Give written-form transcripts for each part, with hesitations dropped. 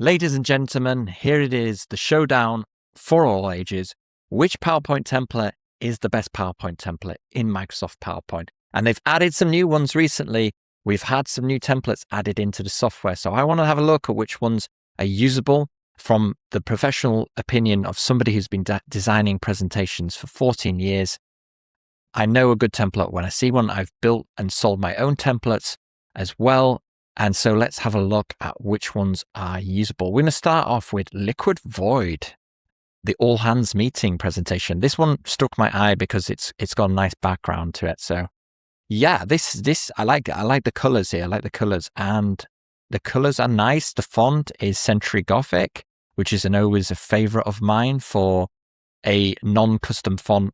Ladies and gentlemen, here it is, the showdown for all ages. Which PowerPoint template is the best PowerPoint template in Microsoft PowerPoint? And they've added some new ones recently. We've had some new templates added into the software. So I want to have a look at which ones are usable from the professional opinion of somebody who's been designing presentations for 14 years. I know a good template when I see one. I've built and sold my own templates as well. And so let's have a look at which ones are usable. We're going to start off with Liquid Void, the all hands meeting presentation. This one struck my eye because it's got a nice background to it. So yeah, this I like it. I like the colors here. I like the colors, and the colors are nice. The font is Century Gothic, which is always a favorite of mine for a non-custom font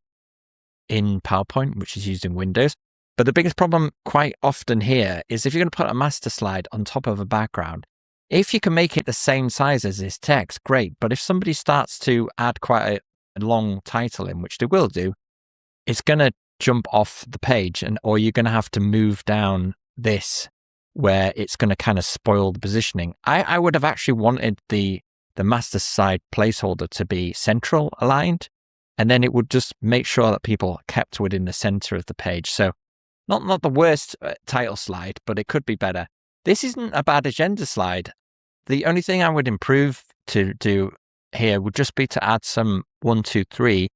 in PowerPoint, which is used in Windows. But the biggest problem quite often here is if you're going to put a master slide on top of a background, if you can make it the same size as this text, great. But if somebody starts to add quite a long title in, which they will do, it's going to jump off the page, or you're going to have to move down this where it's going to kind of spoil the positioning. I would have actually wanted the master slide placeholder to be central aligned, and then it would just make sure that people kept within the center of the page. So not the worst title slide, but it could be better. This isn't a bad agenda slide. The only thing I would improve to do here would just be to add some 1, 2, 3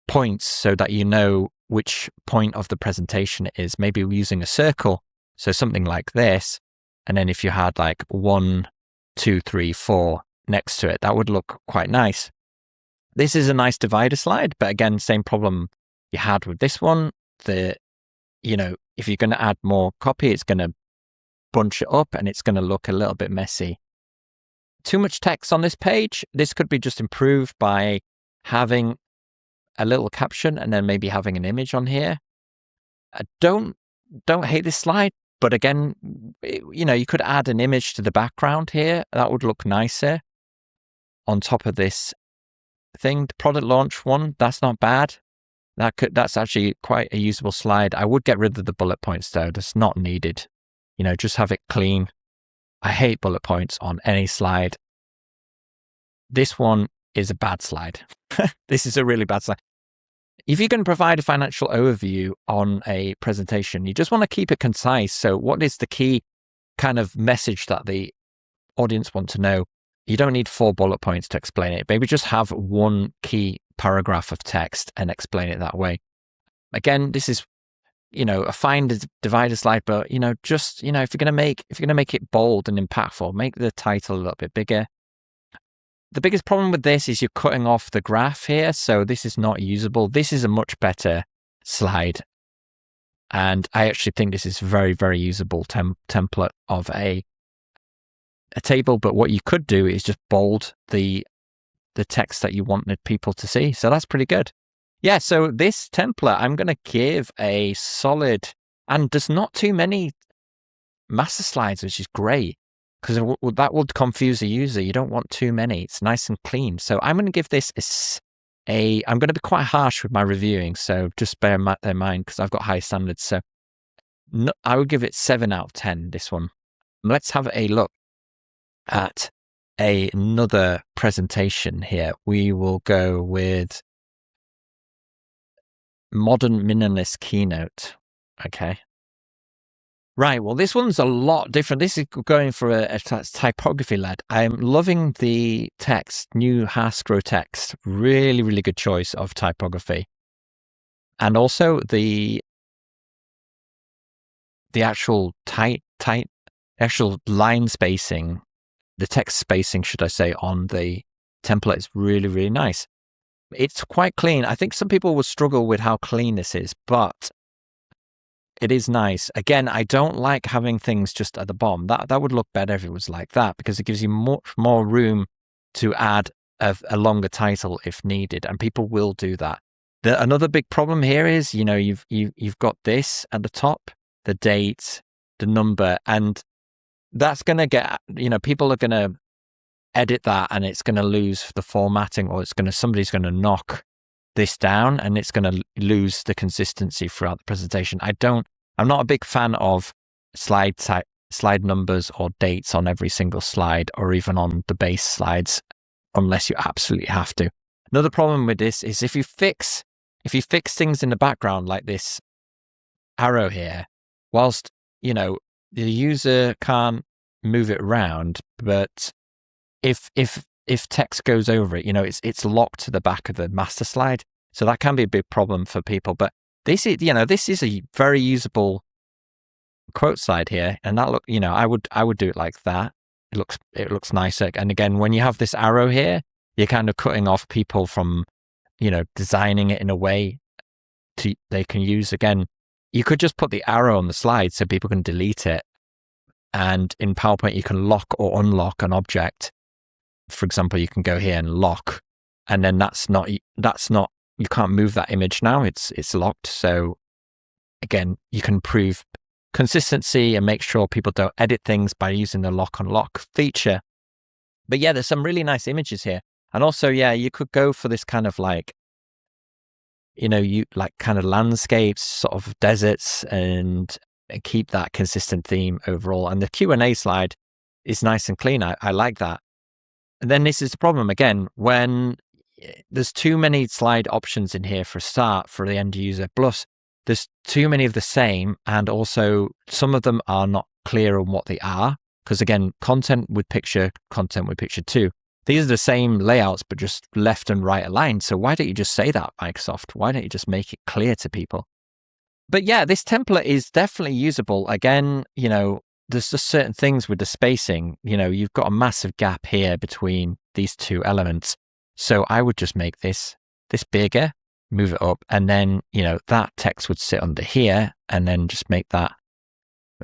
points so that you know which point of the presentation it is. Maybe using a circle, so something like this. And then if you had like 1, 2, 3, 4 next to it, that would look quite nice. This is a nice divider slide, but again, same problem you had with this one. If you're going to add more copy, it's going to bunch it up and it's going to look a little bit messy. Too much text on this page. This could be just improved by having a little caption and then maybe having an image on here. I don't hate this slide, but again, you could add an image to the background here. That would look nicer on top of this thing. The product launch one, that's not bad. That's actually quite a usable slide. I would get rid of the bullet points though. That's not needed. Just have it clean. I hate bullet points on any slide. This one is a bad slide. This is a really bad slide. If you're going to provide a financial overview on a presentation, you just want to keep it concise. So what is the key kind of message that the audience want to know? You don't need 4 bullet points to explain it. Maybe just have one key paragraph of text and explain it that way. Again, this is, a fine divider slide, but if you're going to make it bold and impactful, make the title a little bit bigger. The biggest problem with this is you're cutting off the graph here, so this is not usable. This is a much better slide, and I actually think this is very, very usable template of a table. But what you could do is just bold the text that you wanted people to see. So that's pretty good. Yeah, so this template, I'm going to give a solid, and there's not too many master slides, which is great, because that would confuse the user. You don't want too many. It's nice and clean. So I'm going to give this I'm going to be quite harsh with my reviewing, so just bear that in mind because I've got high standards. So I would give it 7 out of 10, this one. Let's have a look at another presentation here. We will go with Modern Minimalist Keynote. Okay. Right. Well, this one's a lot different. This is going for a typography led. I'm loving the text, new Hasbro text. Really, really good choice of typography. And also the actual actual line spacing, the text spacing, should I say, on the template is really, really nice. It's quite clean. I think some people will struggle with how clean this is, but it is nice. Again, I don't like having things just at the bottom. That would look better if it was like that, because it gives you much more room to add a longer title if needed, and people will do that. Another big problem here is, you've got this at the top, the date, the number, and that's going to get, people are going to edit that and it's going to lose the formatting, or somebody's going to knock this down and it's going to lose the consistency throughout the presentation. I'm not a big fan of slide slide numbers or dates on every single slide or even on the base slides unless you absolutely have to. Another problem with this is if you fix things in the background like this arrow here, whilst, the user can't move it around, but if text goes over it, it's locked to the back of the master slide. So that can be a big problem for people. But this is a very usable quote slide here. And that I would do it like that. It looks nicer. And again, when you have this arrow here, you're kind of cutting off people from, designing it in a way they can use. Again, you could just put the arrow on the slide so people can delete it. And in PowerPoint, you can lock or unlock an object. For example, you can go here and lock, and then that's not, you can't move that image now. It's locked. So again, you can improve consistency and make sure people don't edit things by using the lock unlock feature. But yeah, there's some really nice images here. And also, yeah, you could go for this kind of like, kind of landscapes, sort of deserts, and keep that consistent theme overall. And the Q&A slide is nice and clean. I like that. And then this is the problem again, when there's too many slide options in here for a start for the end user, plus there's too many of the same, and also some of them are not clear on what they are. Because again, content with picture too. These are the same layouts, but just left and right aligned. So why don't you just say that, Microsoft? Why don't you just make it clear to people? But yeah, this template is definitely usable. Again, there's just certain things with the spacing. You've got a massive gap here between these two elements. So I would just make this bigger, move it up, and then, that text would sit under here, and then just make that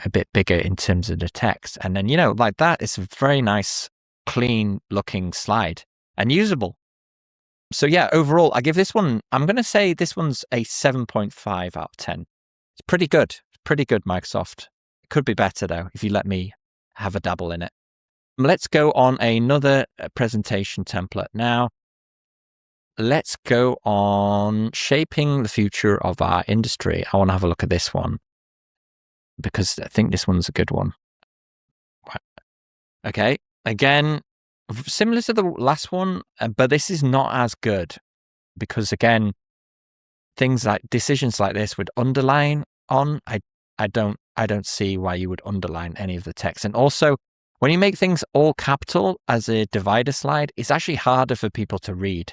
a bit bigger in terms of the text. And then, like that, it's a very nice, clean looking slide and usable. So yeah, overall, I give this one, I'm going to say this one's a 7.5 out of 10. It's pretty good. Pretty good, Microsoft. It could be better though, if you let me have a dabble in it. Let's go on another presentation template now. Let's go on shaping the future of our industry. I want to have a look at this one because I think this one's a good one. Okay. Again, similar to the last one, but this is not as good because again, things like decisions like this would underline on. I don't see why you would underline any of the text. And also, when you make things all capital as a divider slide, it's actually harder for people to read.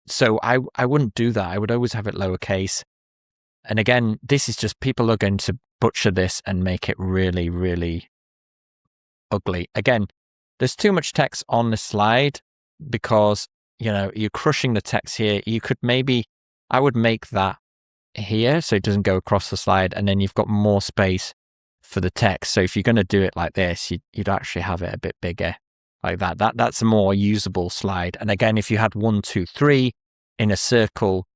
So I wouldn't do that. I would always have it lowercase. And again, this is just people are going to butcher this and make it really, really ugly. Again, there's too much text on the slide because, you're crushing the text here. You could I would make that here so it doesn't go across the slide, and then you've got more space for the text. So if you're going to do it like this, you'd actually have it a bit bigger like that. That's a more usable slide. And again, if you had 1, 2, 3 in a circle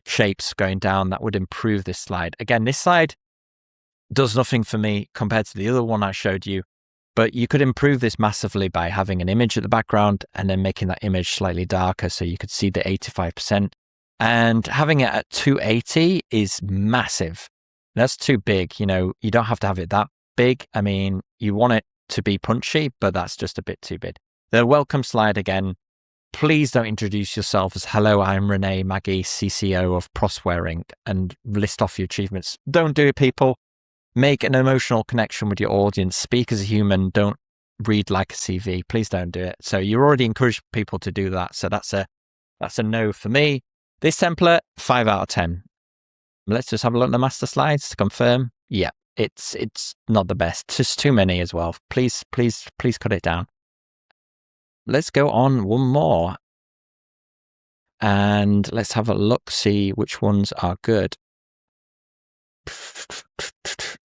shapes going down, that would improve this slide. Again, this slide does nothing for me compared to the other one I showed you, but you could improve this massively by having an image at the background and then making that image slightly darker so you could see the 85%. And having it at 280 is massive. That's too big. You don't have to have it that big. I mean, you want it to be punchy, but that's just a bit too big. The welcome slide again. Please don't introduce yourself as, hello, I'm Renee Maggie, CCO of Prosware Inc. and list off your achievements. Don't do it, people. Make an emotional connection with your audience. Speak as a human. Don't read like a CV. Please don't do it. So you already encourage people to do that. So that's a no for me. This template, 5 out of 10. Let's just have a look at the master slides to confirm. Yeah, it's not the best. Just too many as well. Please cut it down. Let's go on one more. And let's have a look, see which ones are good.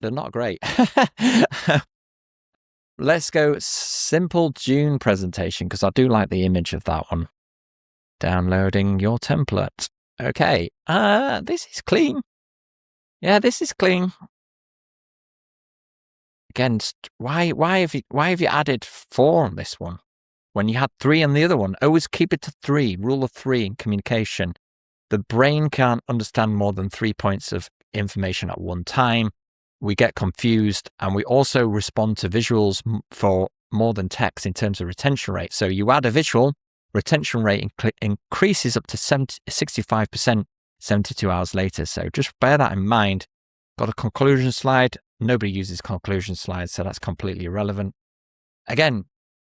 They're not great. Let's go simple Dune presentation because I do like the image of that one. Downloading your template. Okay. This is clean. Yeah, this is clean. Again, why have you added 4 on this one when you had 3 on the other one? Always keep it to 3. Rule of 3 in communication. The brain can't understand more than 3 points of information at one time. we get confused, and we also respond to visuals for more than text in terms of retention rate. So you add a visual, retention rate increases up to 65% 72 hours later. So just bear that in mind. Got a conclusion slide. Nobody uses conclusion slides, so that's completely irrelevant. Again,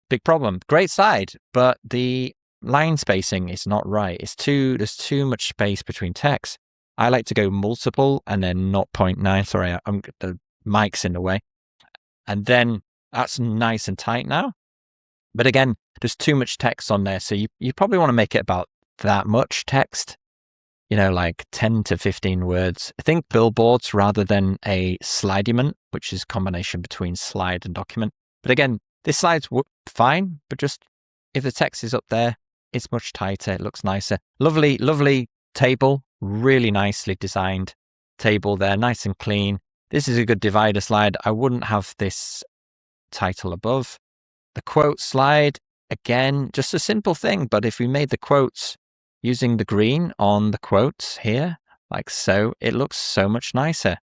big problem. Great slide, but the line spacing is not right. There's too much space between text. I like to go multiple and then 0.9. Sorry, the mic's in the way. And then that's nice and tight now. But again, there's too much text on there. So you probably want to make it about that much text, like 10 to 15 words. I think billboards rather than a slidement, which is a combination between slide and document. But again, this slide's fine, but just if the text is up there, it's much tighter. It looks nicer. Lovely, lovely table. Really nicely designed table there. Nice and clean. This is a good divider slide. I wouldn't have this title above. The quote slide, again, just a simple thing. But if we made the quotes using the green on the quotes here, like so, it looks so much nicer.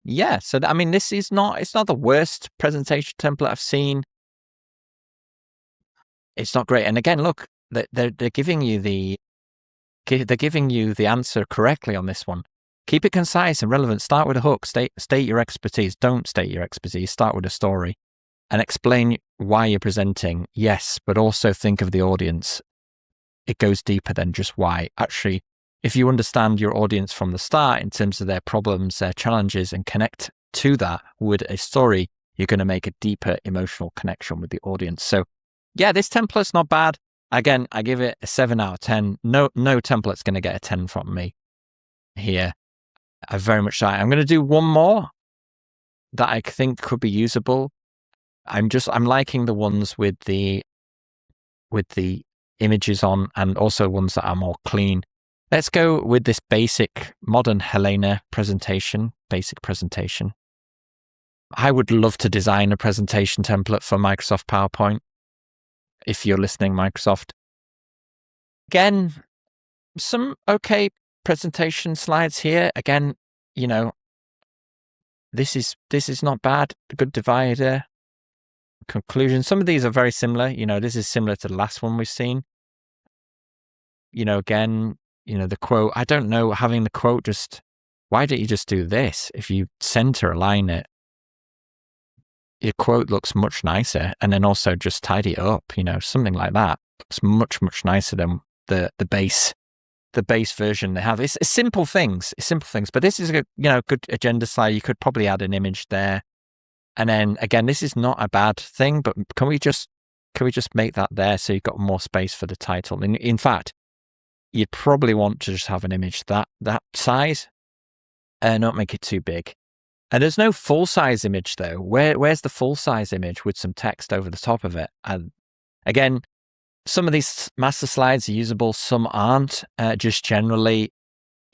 Yeah, so it's not the worst presentation template I've seen. It's not great. And again, look, they're giving you the answer correctly on this one. Keep it concise and relevant. Start with a hook. State your expertise. Don't state your expertise. Start with a story and explain why you're presenting. Yes, but also think of the audience. It goes deeper than just why. Actually, if you understand your audience from the start in terms of their problems, their challenges, and connect to that with a story, you're going to make a deeper emotional connection with the audience. So yeah, this template's not bad. Again, I give it a 7 out of 10. No template's going to get a 10 from me here. I very much like. I'm going to do one more that I think could be usable. I'm liking the ones with the images on, and also ones that are more clean. Let's go with this basic modern Helena presentation, basic presentation. I would love to design a presentation template for Microsoft PowerPoint. If you're listening, Microsoft. Again, some okay presentation slides here. Again, this is not bad. A good divider. Conclusion. Some of these are very similar. This is similar to the last one we've seen. Again, the quote. I don't know, having the quote why don't you just do this? If you center align it, your quote looks much nicer, and then also just tidy it up, something like that. Looks much, much nicer than the base version they have. It's simple things, but this is a good agenda slide. You could probably add an image there. And then again, this is not a bad thing, but can we just make that there so you've got more space for the title? In fact, you'd probably want to just have an image that size and not make it too big. And there's no full-size image though. Where's the full-size image with some text over the top of it? And again, some of these master slides are usable, some aren't. Just generally,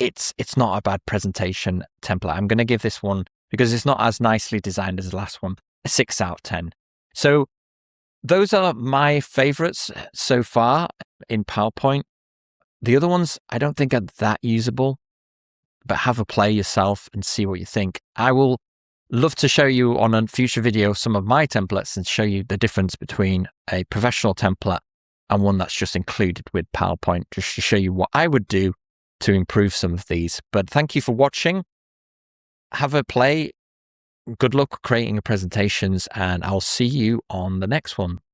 it's not a bad presentation template. I'm going to give this one, because it's not as nicely designed as the last one, a 6 out of 10. So those are my favorites so far in PowerPoint. The other ones I don't think are that usable, but have a play yourself and see what you think. I will love to show you on a future video some of my templates and show you the difference between a professional template and one that's just included with PowerPoint, just to show you what I would do to improve some of these. But thank you for watching. Have a play. Good luck creating your presentations, and I'll see you on the next one.